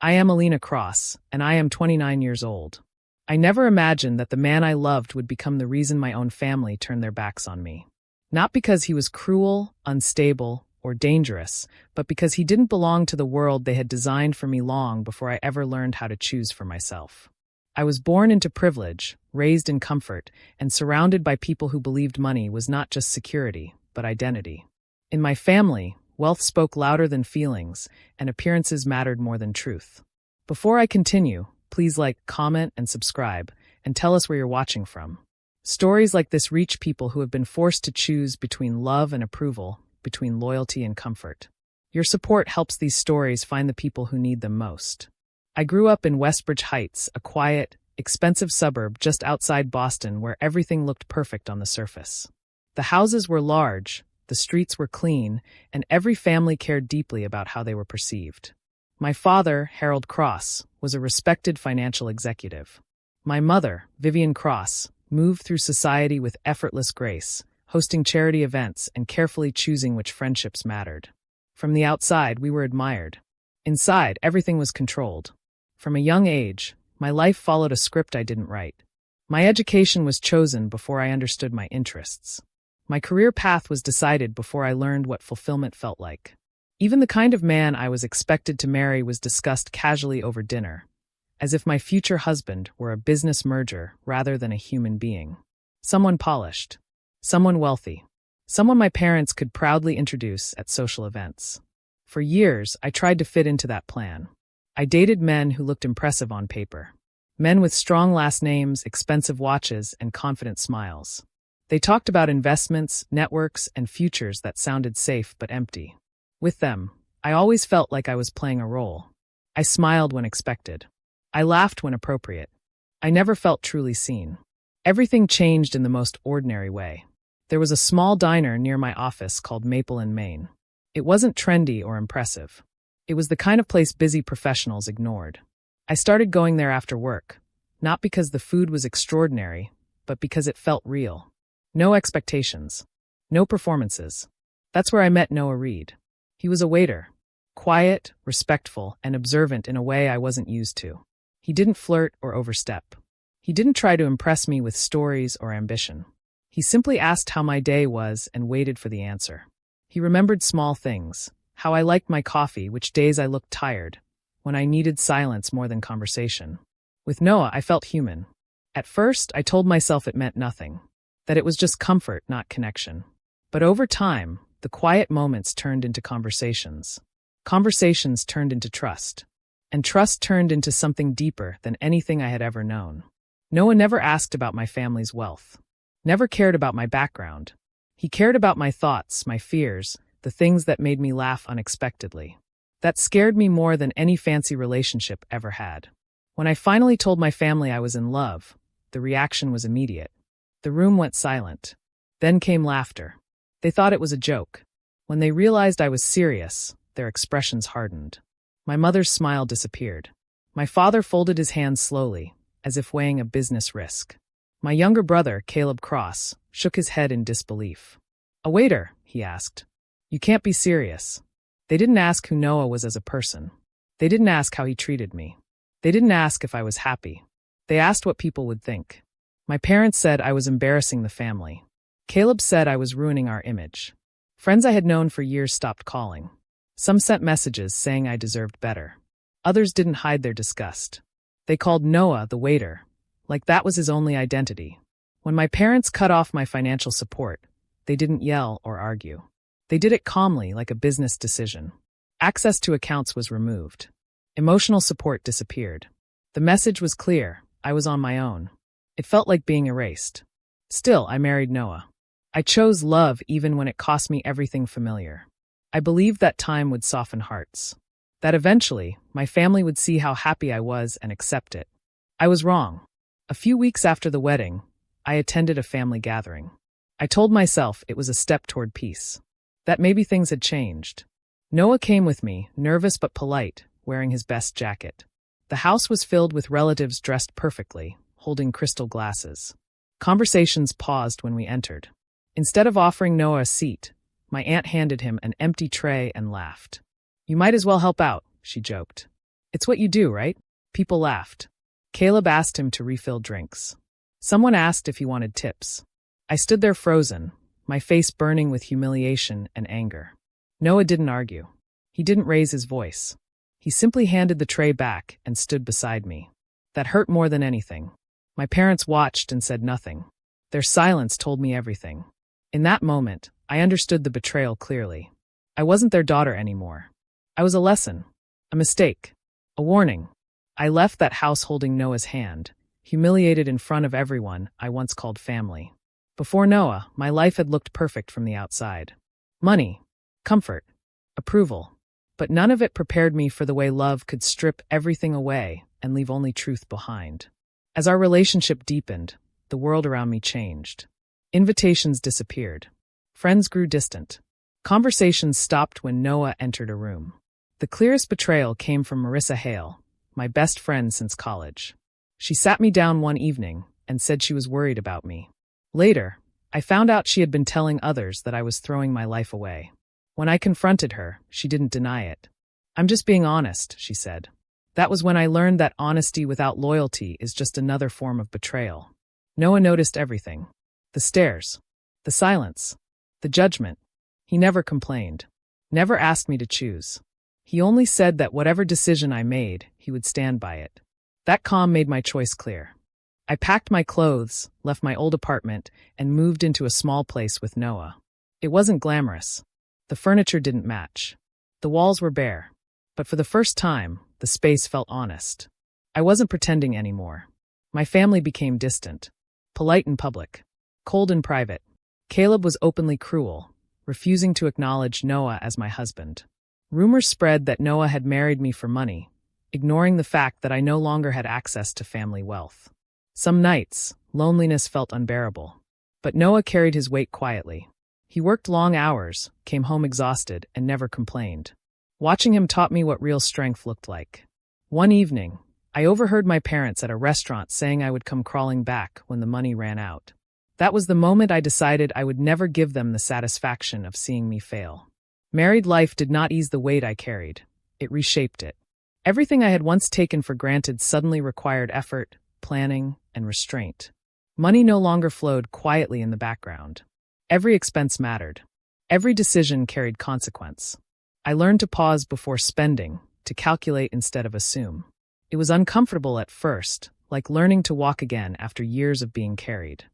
I am Alina Cross, and I am 29 years old. I never imagined that the man I loved would become the reason my own family turned their backs on me. Not because he was cruel, unstable, or dangerous, but because he didn't belong to the world they had designed for me long before I ever learned how to choose for myself. I was born into privilege, raised in comfort, and surrounded by people who believed money was not just security, but identity. In my family, wealth spoke louder than feelings, and appearances mattered more than truth. Before I continue, please like, comment, and subscribe, and tell us where you're watching from. Stories like this reach people who have been forced to choose between love and approval, between loyalty and comfort. Your support helps these stories find the people who need them most. I grew up in Westbridge Heights, a quiet, expensive suburb just outside Boston where everything looked perfect on the surface. The houses were large, the streets were clean, and every family cared deeply about how they were perceived. My father, Harold Cross, was a respected financial executive. My mother, Vivian Cross, moved through society with effortless grace, hosting charity events and carefully choosing which friendships mattered. From the outside, we were admired. Inside, everything was controlled. From a young age, my life followed a script I didn't write. My education was chosen before I understood my interests. My career path was decided before I learned what fulfillment felt like. Even the kind of man I was expected to marry was discussed casually over dinner, as if my future husband were a business merger rather than a human being. Someone polished. Someone wealthy. Someone my parents could proudly introduce at social events. For years, I tried to fit into that plan. I dated men who looked impressive on paper. Men with strong last names, expensive watches, and confident smiles. They talked about investments, networks, and futures that sounded safe but empty. With them, I always felt like I was playing a role. I smiled when expected. I laughed when appropriate. I never felt truly seen. Everything changed in the most ordinary way. There was a small diner near my office called Maple and Main. It wasn't trendy or impressive. It was the kind of place busy professionals ignored. I started going there after work, not because the food was extraordinary, but because it felt real. No expectations. No performances. That's where I met Noah Reed. He was a waiter. Quiet, respectful, and observant in a way I wasn't used to. He didn't flirt or overstep. He didn't try to impress me with stories or ambition. He simply asked how my day was and waited for the answer. He remembered small things, how I liked my coffee, which days I looked tired, when I needed silence more than conversation. With Noah, I felt human. At first, I told myself it meant nothing, that it was just comfort, not connection. But over time, the quiet moments turned into conversations. Conversations turned into trust. And trust turned into something deeper than anything I had ever known. Noah never asked about my family's wealth. Never cared about my background. He cared about my thoughts, my fears, the things that made me laugh unexpectedly. That scared me more than any fancy relationship ever had. When I finally told my family I was in love, the reaction was immediate. The room went silent. Then came laughter. They thought it was a joke. When they realized I was serious, their expressions hardened. My mother's smile disappeared. My father folded his hands slowly, as if weighing a business risk. My younger brother, Caleb Cross, shook his head in disbelief. "A waiter," he asked. "You can't be serious." They didn't ask who Noah was as a person. They didn't ask how he treated me. They didn't ask if I was happy. They asked what people would think. My parents said I was embarrassing the family. Caleb said I was ruining our image. Friends I had known for years stopped calling. Some sent messages saying I deserved better. Others didn't hide their disgust. They called Noah the waiter, like that was his only identity. When my parents cut off my financial support, they didn't yell or argue. They did it calmly, like a business decision. Access to accounts was removed. Emotional support disappeared. The message was clear. I was on my own. It felt like being erased. Still, I married Noah. I chose love even when it cost me everything familiar. I believed that time would soften hearts. That eventually, my family would see how happy I was and accept it. I was wrong. A few weeks after the wedding, I attended a family gathering. I told myself it was a step toward peace. That maybe things had changed. Noah came with me, nervous but polite, wearing his best jacket. The house was filled with relatives dressed perfectly, holding crystal glasses. Conversations paused when we entered. Instead of offering Noah a seat, my aunt handed him an empty tray and laughed. "You might as well help out," she joked. It's what you do, right? People laughed. Caleb asked him to refill drinks. Someone asked if he wanted tips. I stood there frozen, my face burning with humiliation and anger. Noah didn't argue. He didn't raise his voice. He simply handed the tray back and stood beside me. That hurt more than anything. My parents watched and said nothing. Their silence told me everything. In that moment, I understood the betrayal clearly. I wasn't their daughter anymore. I was a lesson, a mistake, a warning. I left that house holding Noah's hand, humiliated in front of everyone I once called family. Before Noah, my life had looked perfect from the outside. Money, comfort, approval. But none of it prepared me for the way love could strip everything away and leave only truth behind. As our relationship deepened, the world around me changed. Invitations disappeared. Friends grew distant. Conversations stopped when Noah entered a room. The clearest betrayal came from Marissa Hale, my best friend since college. She sat me down one evening and said she was worried about me. Later, I found out she had been telling others that I was throwing my life away. When I confronted her, she didn't deny it. "I'm just being honest," she said. That was when I learned that honesty without loyalty is just another form of betrayal. Noah noticed everything. The stares, the silence, the judgment. He never complained, never asked me to choose. He only said that whatever decision I made, he would stand by it. That calm made my choice clear. I packed my clothes, left my old apartment, and moved into a small place with Noah. It wasn't glamorous. The furniture didn't match. The walls were bare. But for the first time, the space felt honest. I wasn't pretending anymore. My family became distant, polite in public, cold in private. Caleb was openly cruel, refusing to acknowledge Noah as my husband. Rumors spread that Noah had married me for money, ignoring the fact that I no longer had access to family wealth. Some nights, loneliness felt unbearable. But Noah carried his weight quietly. He worked long hours, came home exhausted, and never complained. Watching him taught me what real strength looked like. One evening, I overheard my parents at a restaurant saying I would come crawling back when the money ran out. That was the moment I decided I would never give them the satisfaction of seeing me fail. Married life did not ease the weight I carried. It reshaped it. Everything I had once taken for granted suddenly required effort, planning, and restraint. Money no longer flowed quietly in the background. Every expense mattered. Every decision carried consequence. I learned to pause before spending, to calculate instead of assume. It was uncomfortable at first, like learning to walk again after years of being carried.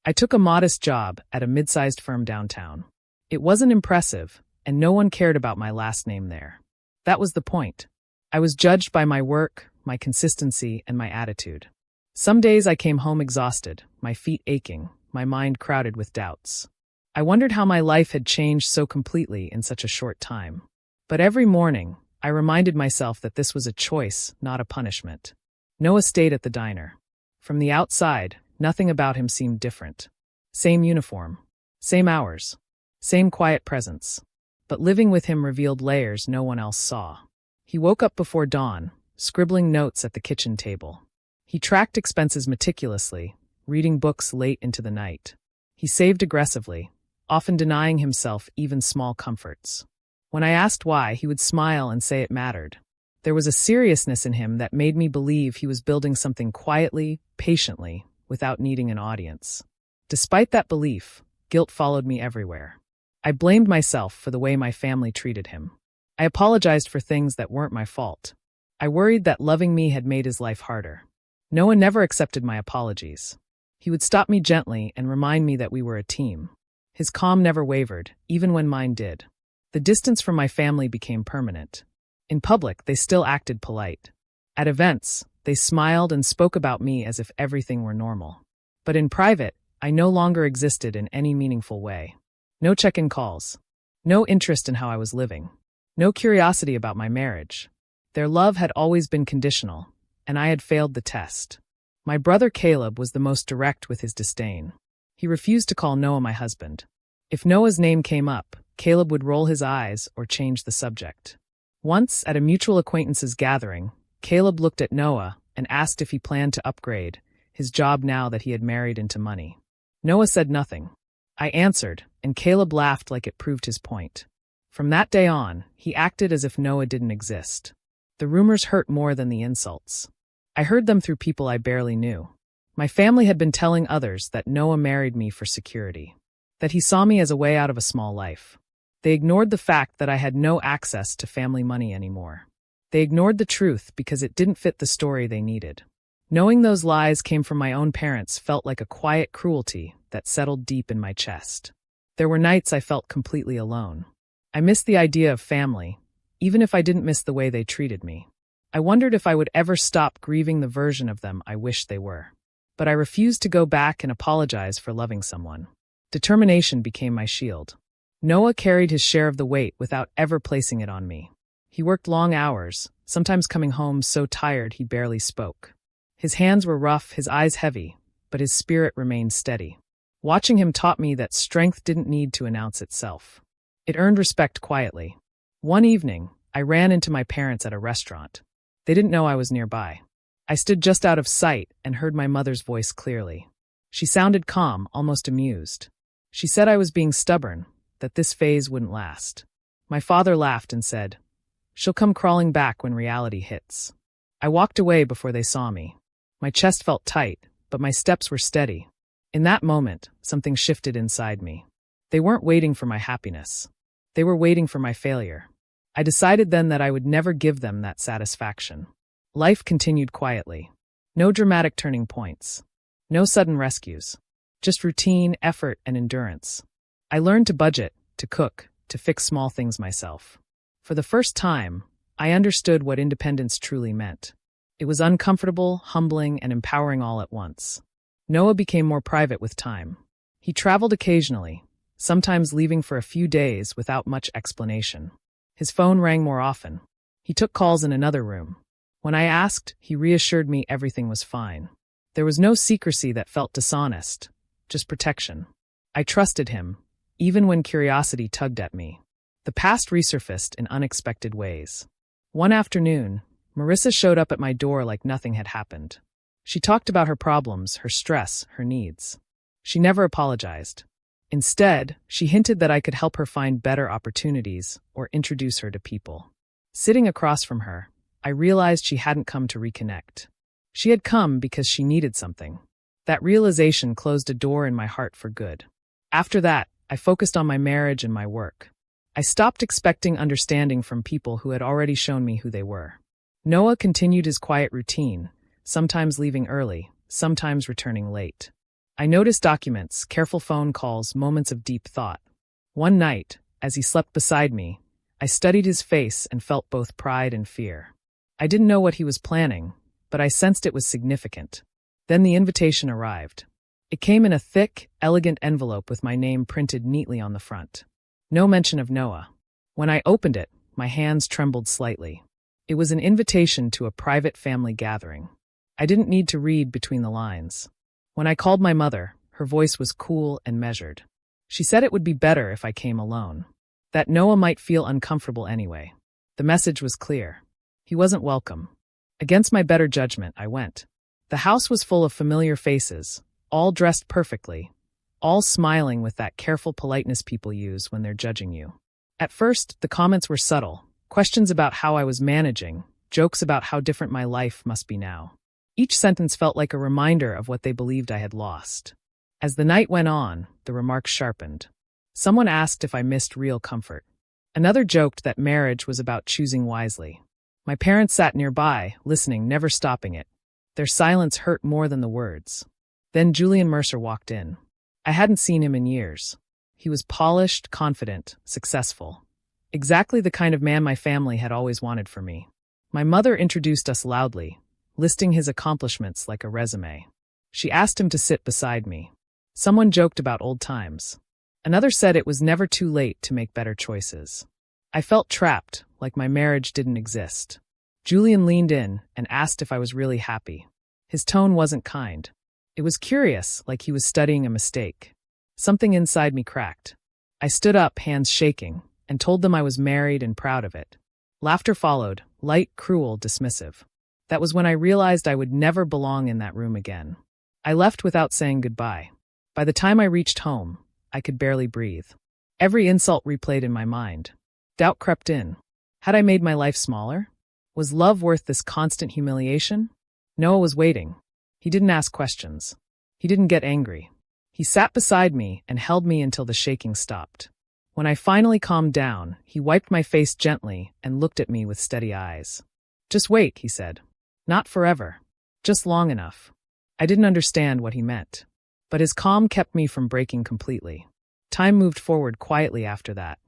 I took a modest job at a mid-sized firm downtown. It wasn't impressive, and no one cared about my last name there. That was the point. I was judged by my work, my consistency, and my attitude. Some days I came home exhausted, my feet aching, my mind crowded with doubts. I wondered how my life had changed so completely in such a short time. But every morning, I reminded myself that this was a choice, not a punishment. Noah stayed at the diner. From the outside, nothing about him seemed different. Same uniform, same hours, same quiet presence. But living with him revealed layers no one else saw. He woke up before dawn, scribbling notes at the kitchen table. He tracked expenses meticulously, reading books late into the night. He saved aggressively, often denying himself even small comforts. When I asked why, he would smile and say it mattered. There was a seriousness in him that made me believe he was building something quietly, patiently, without needing an audience. Despite that belief, guilt followed me everywhere. I blamed myself for the way my family treated him. I apologized for things that weren't my fault. I worried that loving me had made his life harder. Noah never accepted my apologies. He would stop me gently and remind me that we were a team. His calm never wavered, even when mine did. The distance from my family became permanent. In public, they still acted polite. At events, they smiled and spoke about me as if everything were normal. But in private, I no longer existed in any meaningful way. No check-in calls. No interest in how I was living. No curiosity about my marriage. Their love had always been conditional, and I had failed the test. My brother Caleb was the most direct with his disdain. He refused to call Noah my husband. If Noah's name came up, Caleb would roll his eyes or change the subject. Once, at a mutual acquaintances gathering, Caleb looked at Noah and asked if he planned to upgrade his job now that he had married into money. Noah said nothing. I answered, and Caleb laughed like it proved his point. From that day on, he acted as if Noah didn't exist. The rumors hurt more than the insults. I heard them through people I barely knew. My family had been telling others that Noah married me for security, that he saw me as a way out of a small life. They ignored the fact that I had no access to family money anymore. They ignored the truth because it didn't fit the story they needed. Knowing those lies came from my own parents felt like a quiet cruelty that settled deep in my chest. There were nights I felt completely alone. I missed the idea of family, even if I didn't miss the way they treated me. I wondered if I would ever stop grieving the version of them I wished they were. But I refused to go back and apologize for loving someone. Determination became my shield. Noah carried his share of the weight without ever placing it on me. He worked long hours, sometimes coming home so tired he barely spoke. His hands were rough, his eyes heavy, but his spirit remained steady. Watching him taught me that strength didn't need to announce itself. It earned respect quietly. One evening, I ran into my parents at a restaurant. They didn't know I was nearby. I stood just out of sight and heard my mother's voice clearly. She sounded calm, almost amused. She said I was being stubborn, that this phase wouldn't last. My father laughed and said, "She'll come crawling back when reality hits." I walked away before they saw me. My chest felt tight, but my steps were steady. In that moment, something shifted inside me. They weren't waiting for my happiness. They were waiting for my failure. I decided then that I would never give them that satisfaction. Life continued quietly. No dramatic turning points. No sudden rescues. Just routine, effort, and endurance. I learned to budget, to cook, to fix small things myself. For the first time, I understood what independence truly meant. It was uncomfortable, humbling, and empowering all at once. Noah became more private with time. He traveled occasionally, sometimes leaving for a few days without much explanation. His phone rang more often. He took calls in another room. When I asked, he reassured me everything was fine. There was no secrecy that felt dishonest, just protection. I trusted him, even when curiosity tugged at me. The past resurfaced in unexpected ways. One afternoon, Marissa showed up at my door like nothing had happened. She talked about her problems, her stress, her needs. She never apologized. Instead, she hinted that I could help her find better opportunities or introduce her to people. Sitting across from her, I realized she hadn't come to reconnect. She had come because she needed something. That realization closed a door in my heart for good. After that, I focused on my marriage and my work. I stopped expecting understanding from people who had already shown me who they were. Noah continued his quiet routine, sometimes leaving early, sometimes returning late. I noticed documents, careful phone calls, moments of deep thought. One night, as he slept beside me, I studied his face and felt both pride and fear. I didn't know what he was planning, but I sensed it was significant. Then the invitation arrived. It came in a thick, elegant envelope with my name printed neatly on the front. No mention of Noah. When I opened it, my hands trembled slightly. It was an invitation to a private family gathering. I didn't need to read between the lines. When I called my mother, her voice was cool and measured. She said it would be better if I came alone. That Noah might feel uncomfortable anyway. The message was clear. He wasn't welcome. Against my better judgment, I went. The house was full of familiar faces, all dressed perfectly, all smiling with that careful politeness people use when they're judging you. At first, the comments were subtle, questions about how I was managing, jokes about how different my life must be now. Each sentence felt like a reminder of what they believed I had lost. As the night went on, the remarks sharpened. Someone asked if I missed real comfort. Another joked that marriage was about choosing wisely. My parents sat nearby, listening, never stopping it. Their silence hurt more than the words. Then Julian Mercer walked in. I hadn't seen him in years. He was polished, confident, successful. Exactly the kind of man my family had always wanted for me. My mother introduced us loudly, listing his accomplishments like a resume. She asked him to sit beside me. Someone joked about old times. Another said it was never too late to make better choices. I felt trapped, like my marriage didn't exist. Julian leaned in and asked if I was really happy. His tone wasn't kind. It was curious, like he was studying a mistake. Something inside me cracked. I stood up, hands shaking, and told them I was married and proud of it. Laughter followed, light, cruel, dismissive. That was when I realized I would never belong in that room again. I left without saying goodbye. By the time I reached home, I could barely breathe. Every insult replayed in my mind. Doubt crept in. Had I made my life smaller? Was love worth this constant humiliation? Noah was waiting. He didn't ask questions. He didn't get angry. He sat beside me and held me until the shaking stopped. When I finally calmed down, he wiped my face gently and looked at me with steady eyes. "Just wait," he said. "Not forever. Just long enough." I didn't understand what he meant. But his calm kept me from breaking completely. Time moved forward quietly after that.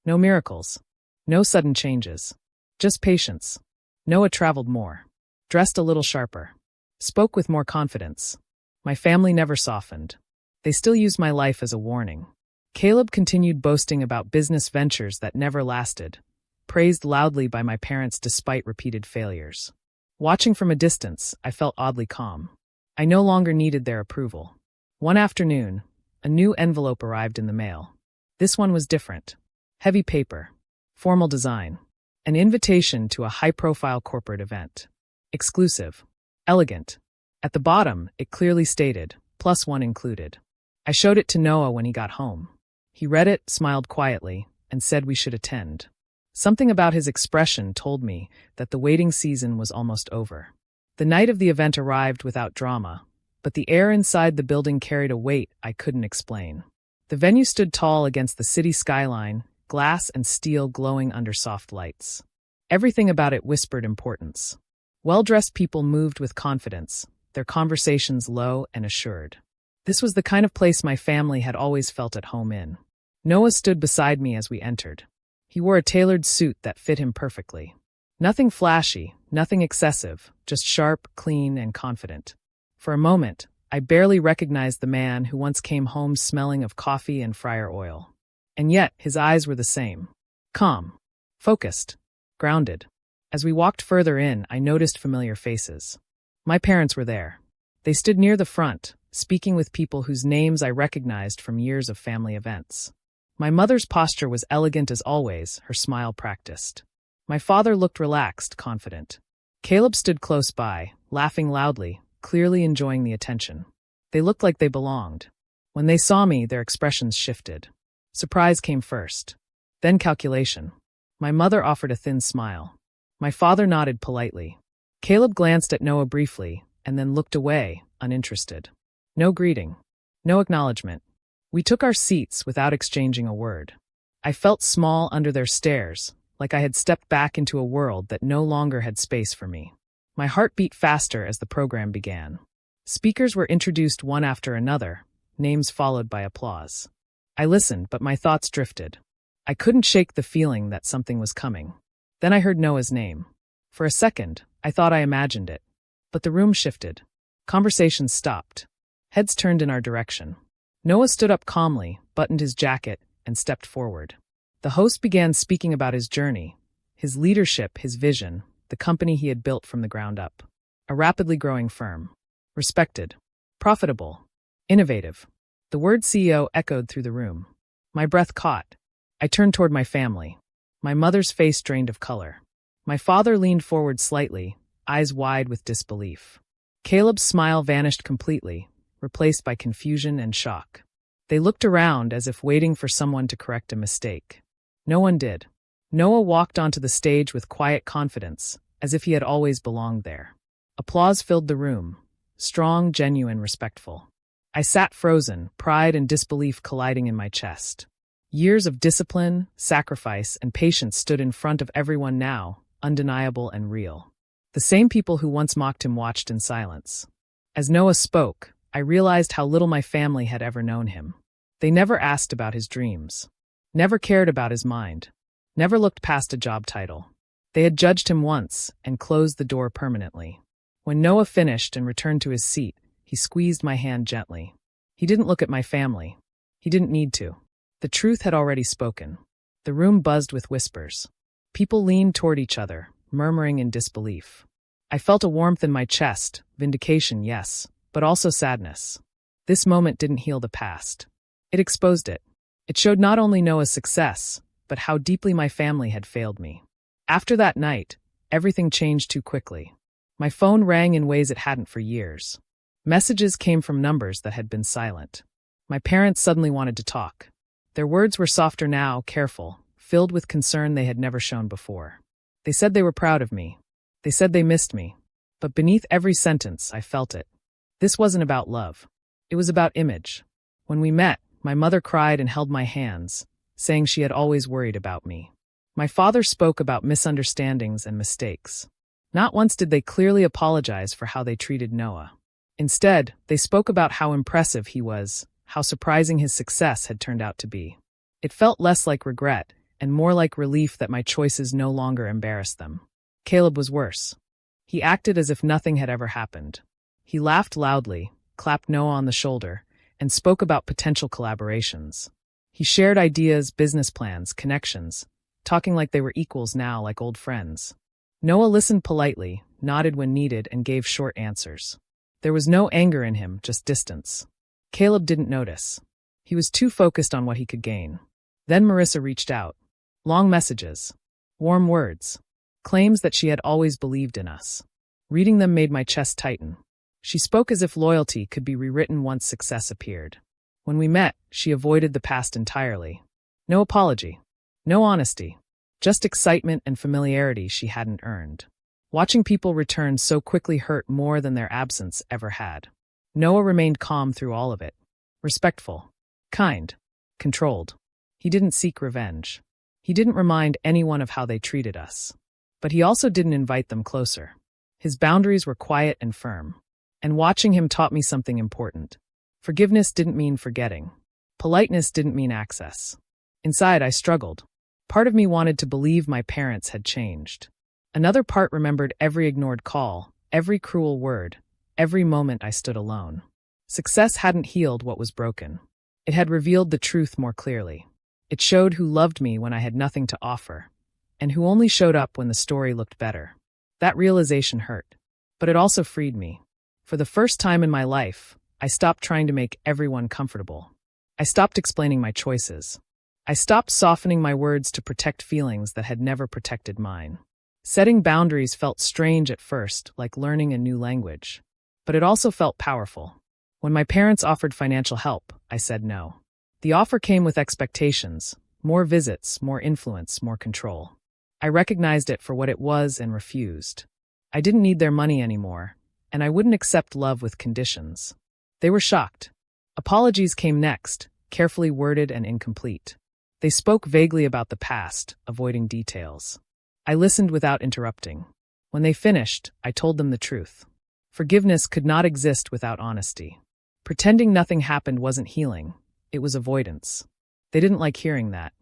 No miracles. No sudden changes. Just patience. Noah traveled more. Dressed a little sharper. Spoke with more confidence. My family never softened. They still used my life as a warning. Caleb continued boasting about business ventures that never lasted, praised loudly by my parents despite repeated failures. Watching from a distance, I felt oddly calm. I no longer needed their approval. One afternoon, a new envelope arrived in the mail. This one was different. Heavy paper. Formal design. An invitation to a high-profile corporate event. Exclusive. Elegant. At the bottom, it clearly stated, +1 included. I showed it to Noah when he got home. He read it, smiled quietly, and said we should attend. Something about his expression told me that the waiting season was almost over. The night of the event arrived without drama, but the air inside the building carried a weight I couldn't explain. The venue stood tall against the city skyline, glass and steel glowing under soft lights. Everything about it whispered importance. Well-dressed people moved with confidence, their conversations low and assured. This was the kind of place my family had always felt at home in. Noah stood beside me as we entered. He wore a tailored suit that fit him perfectly. Nothing flashy, nothing excessive, just sharp, clean, and confident. For a moment, I barely recognized the man who once came home smelling of coffee and fryer oil. And yet, his eyes were the same. Calm. Focused. Grounded. As we walked further in, I noticed familiar faces. My parents were there. They stood near the front, speaking with people whose names I recognized from years of family events. My mother's posture was elegant as always, her smile practiced. My father looked relaxed, confident. Caleb stood close by, laughing loudly, clearly enjoying the attention. They looked like they belonged. When they saw me, their expressions shifted. Surprise came first. Then calculation. My mother offered a thin smile. My father nodded politely. Caleb glanced at Noah briefly, and then looked away, uninterested. No greeting. No acknowledgement. We took our seats without exchanging a word. I felt small under their stares, like I had stepped back into a world that no longer had space for me. My heart beat faster as the program began. Speakers were introduced one after another, names followed by applause. I listened, but my thoughts drifted. I couldn't shake the feeling that something was coming. Then I heard Noah's name. For a second, I thought I imagined it. But the room shifted. Conversations stopped. Heads turned in our direction. Noah stood up calmly, buttoned his jacket, and stepped forward. The host began speaking about his journey, his leadership, his vision, the company he had built from the ground up. A rapidly growing firm. Respected. Profitable. Innovative. The word CEO echoed through the room. My breath caught. I turned toward my family. My mother's face drained of color. My father leaned forward slightly, eyes wide with disbelief. Caleb's smile vanished completely, replaced by confusion and shock. They looked around as if waiting for someone to correct a mistake. No one did. Noah walked onto the stage with quiet confidence, as if he had always belonged there. Applause filled the room. Strong, genuine, respectful. I sat frozen, pride and disbelief colliding in my chest. Years of discipline, sacrifice, and patience stood in front of everyone now, undeniable and real. The same people who once mocked him watched in silence. As Noah spoke, I realized how little my family had ever known him. They never asked about his dreams. Never cared about his mind. Never looked past a job title. They had judged him once and closed the door permanently. When Noah finished and returned to his seat, he squeezed my hand gently. He didn't look at my family. He didn't need to. The truth had already spoken. The room buzzed with whispers. People leaned toward each other, murmuring in disbelief. I felt a warmth in my chest, vindication, yes, but also sadness. This moment didn't heal the past. It exposed it. It showed not only Noah's success, but how deeply my family had failed me. After that night, everything changed too quickly. My phone rang in ways it hadn't for years. Messages came from numbers that had been silent. My parents suddenly wanted to talk. Their words were softer now, careful, filled with concern they had never shown before. They said they were proud of me. They said they missed me. But beneath every sentence, I felt it. This wasn't about love. It was about image. When we met, my mother cried and held my hands, saying she had always worried about me. My father spoke about misunderstandings and mistakes. Not once did they clearly apologize for how they treated Noah. Instead, they spoke about how impressive he was, how surprising his success had turned out to be. It felt less like regret and more like relief that my choices no longer embarrassed them. Caleb was worse. He acted as if nothing had ever happened. He laughed loudly, clapped Noah on the shoulder, and spoke about potential collaborations. He shared ideas, business plans, connections, talking like they were equals now, like old friends. Noah listened politely, nodded when needed, and gave short answers. There was no anger in him, just distance. Caleb didn't notice. He was too focused on what he could gain. Then Marissa reached out. Long messages. Warm words. Claims that she had always believed in us. Reading them made my chest tighten. She spoke as if loyalty could be rewritten once success appeared. When we met, she avoided the past entirely. No apology. No honesty. Just excitement and familiarity she hadn't earned. Watching people return so quickly hurt more than their absence ever had. Noah remained calm through all of it. Respectful. Kind. Controlled. He didn't seek revenge. He didn't remind anyone of how they treated us. But he also didn't invite them closer. His boundaries were quiet and firm. And watching him taught me something important. Forgiveness didn't mean forgetting. Politeness didn't mean access. Inside, I struggled. Part of me wanted to believe my parents had changed. Another part remembered every ignored call, every cruel word, every moment I stood alone. Success hadn't healed what was broken. It had revealed the truth more clearly. It showed who loved me when I had nothing to offer, and who only showed up when the story looked better. That realization hurt. But it also freed me. For the first time in my life, I stopped trying to make everyone comfortable. I stopped explaining my choices. I stopped softening my words to protect feelings that had never protected mine. Setting boundaries felt strange at first, like learning a new language. But it also felt powerful. When my parents offered financial help, I said no. The offer came with expectations, more visits, more influence, more control. I recognized it for what it was and refused. I didn't need their money anymore, and I wouldn't accept love with conditions. They were shocked. Apologies came next, carefully worded and incomplete. They spoke vaguely about the past, avoiding details. I listened without interrupting. When they finished, I told them the truth. Forgiveness could not exist without honesty. Pretending nothing happened wasn't healing. It was avoidance. They didn't like hearing that.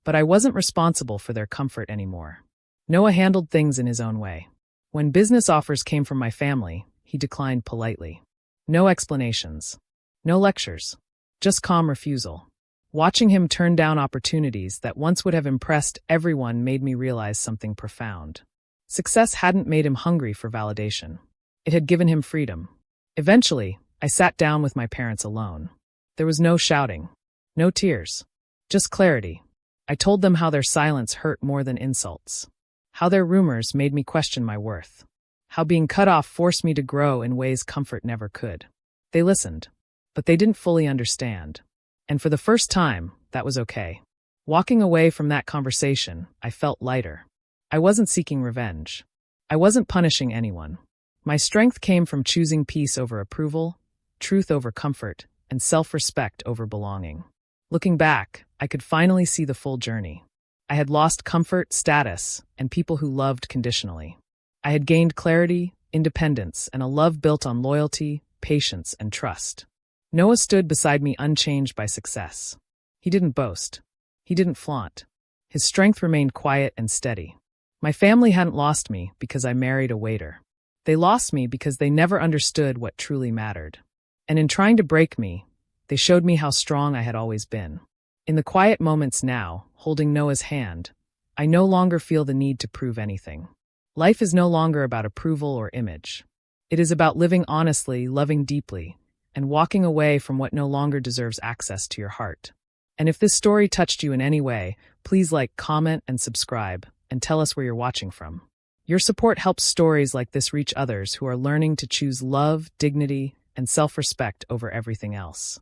But I wasn't responsible for their comfort anymore. Noah handled things in his own way. When business offers came from my family, he declined politely. No explanations. No lectures. Just calm refusal. Watching him turn down opportunities that once would have impressed everyone made me realize something profound. Success hadn't made him hungry for validation. It had given him freedom. Eventually, I sat down with my parents alone. There was no shouting. No tears. Just clarity. I told them how their silence hurt more than insults. How their rumors made me question my worth. How being cut off forced me to grow in ways comfort never could. They listened, but they didn't fully understand. And for the first time, that was okay. Walking away from that conversation, I felt lighter. I wasn't seeking revenge. I wasn't punishing anyone. My strength came from choosing peace over approval, truth over comfort, and self-respect over belonging. Looking back, I could finally see the full journey. I had lost comfort, status, and people who loved conditionally. I had gained clarity, independence, and a love built on loyalty, patience, and trust. Noah stood beside me unchanged by success. He didn't boast. He didn't flaunt. His strength remained quiet and steady. My family hadn't lost me because I married a waiter. They lost me because they never understood what truly mattered. And in trying to break me, they showed me how strong I had always been. In the quiet moments now, holding Noah's hand, I no longer feel the need to prove anything. Life is no longer about approval or image. It is about living honestly, loving deeply, and walking away from what no longer deserves access to your heart. And if this story touched you in any way, please like, comment, and subscribe, and tell us where you're watching from. Your support helps stories like this reach others who are learning to choose love, dignity, and self-respect over everything else.